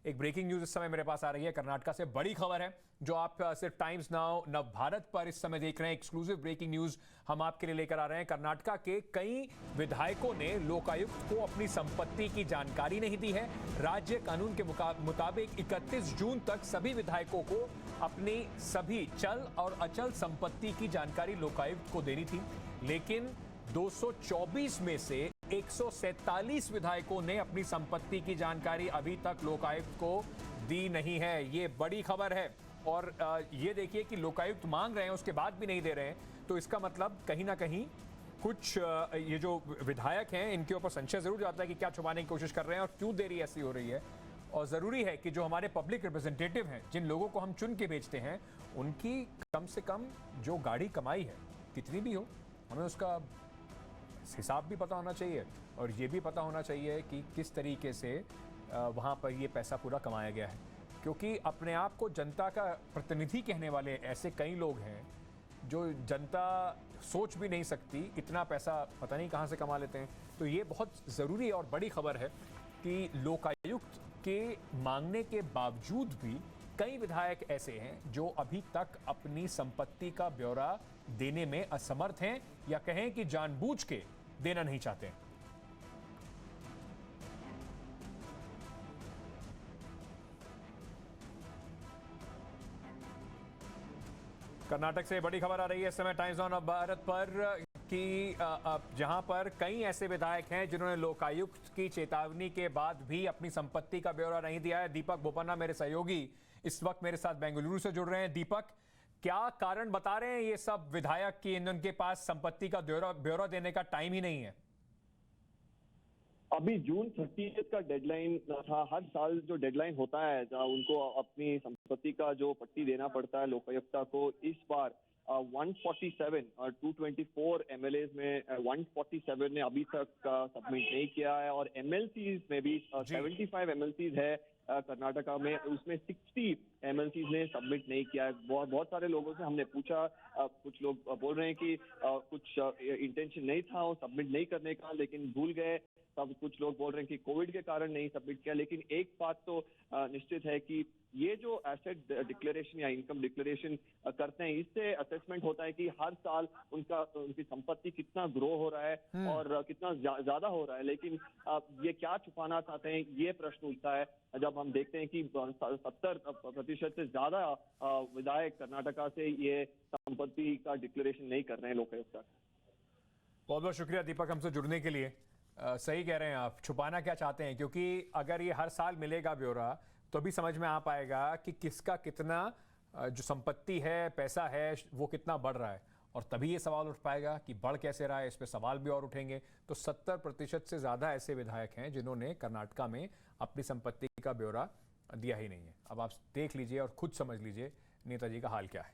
एक breaking news इस समय मेरे पास आ रही है कर्नाटका से, बड़ी खबर है जो आप सिर्फ टाइम्स नाउ नव भारत पर इस समय देख रहे हैं। एक्सक्लूसिव ब्रेकिंग न्यूज हम आपके लिए लेकर आ रहे हैं। कर्नाटका के कई विधायकों ने लोकायुक्त को अपनी संपत्ति की जानकारी नहीं दी है। राज्य कानून के मुताबिक 31 जून तक सभी विधायकों को अपनी सभी चल और अचल संपत्ति की जानकारी लोकायुक्त को देनी थी, लेकिन 224 में से 147 विधायकों ने अपनी संपत्ति की जानकारी अभी तक लोकायुक्त को दी नहीं है। ये बड़ी खबर है और ये देखिए कि लोकायुक्त मांग रहे हैं उसके बाद भी नहीं दे रहे हैं, तो इसका मतलब कहीं ना कहीं कुछ ये जो विधायक हैं इनके ऊपर संशय जरूर जाता है कि क्या छुपाने की कोशिश कर रहे हैं और क्यों देरी ऐसी हो रही है। और ज़रूरी है कि जो हमारे पब्लिक रिप्रेजेंटेटिव हैं, जिन लोगों को हम चुन के भेजते हैं, उनकी कम से कम जो गाड़ी कमाई है कितनी भी हो, हमें उसका हिसाब भी पता होना चाहिए और ये भी पता होना चाहिए कि किस तरीके से वहाँ पर ये पैसा पूरा कमाया गया है। क्योंकि अपने आप को जनता का प्रतिनिधि कहने वाले ऐसे कई लोग हैं जो जनता सोच भी नहीं सकती इतना पैसा पता नहीं कहाँ से कमा लेते हैं। तो ये बहुत ज़रूरी और बड़ी खबर है कि लोकायुक्त के मांगने के बावजूद भी कई विधायक ऐसे हैं जो अभी तक अपनी संपत्ति का ब्यौरा देने में असमर्थ हैं या कहें कि जानबूझ के देना नहीं चाहते हैं। कर्नाटक से बड़ी खबर आ रही है इस समय टाइम्स ऑफ भारत पर कि जहां पर कई ऐसे विधायक हैं जिन्होंने लोकायुक्त की चेतावनी के बाद भी अपनी संपत्ति का ब्यौरा नहीं दिया है। दीपक बोपन्ना मेरे सहयोगी इस वक्त मेरे साथ बेंगलुरु से जुड़ रहे हैं। दीपक, क्या कारण बता रहे हैं ये सब विधायक कि उनके पास संपत्ति का ब्यौरा देने का टाइम ही नहीं है? अभी जून 30 का डेडलाइन था। हर साल जो डेडलाइन होता है उनको अपनी संपत्ति का जो पट्टी देना पड़ता है लोकायुक्ता को, इस बार 147 और 224 एमएलए में 147 ने अभी तक सबमिट नहीं किया है और एमएलसीज में भी 75 एमएलसीज है कर्नाटका में, उसमें 60 एमएलसीज ने सबमिट नहीं किया है। बहुत सारे लोगों से हमने पूछा, कुछ लोग बोल रहे हैं कि कुछ इंटेंशन नहीं था वो सबमिट नहीं करने का लेकिन भूल गए, तब कुछ लोग बोल रहे हैं कि कोविड के कारण नहीं सबमिट किया। लेकिन एक बात तो निश्चित है कि ये जो एसेट डिक्लेरेशन या इनकम डिक्लेरेशन करते हैं, इससे असेसमेंट होता है कि हर साल उनकी संपत्ति कितना ग्रो हो रहा है और कितना ज्यादा हो रहा है। लेकिन ये क्या छुपाना चाहते हैं, ये प्रश्न उठता है जब हम देखते हैं कि 70% से ज्यादा विधायक कर्नाटका से ये संपत्ति का डिक्लेरेशन नहीं कर रहे हैं लोकायुक्त। बहुत बहुत शुक्रिया दीपक हमसे जुड़ने के लिए। सही कह रहे हैं आप, छुपाना क्या चाहते हैं, क्योंकि अगर ये हर साल मिलेगा ब्यौरा तो भी समझ में आ पाएगा कि किसका कितना जो संपत्ति है, पैसा है, वो कितना बढ़ रहा है और तभी ये सवाल उठ पाएगा कि बढ़ कैसे रहा है। इस पे सवाल भी और उठेंगे। तो 70% से ज़्यादा ऐसे विधायक हैं जिन्होंने कर्नाटका में अपनी संपत्ति का ब्यौरा दिया ही नहीं है। अब आप देख लीजिए और खुद समझ लीजिए नेताजी का हाल क्या है।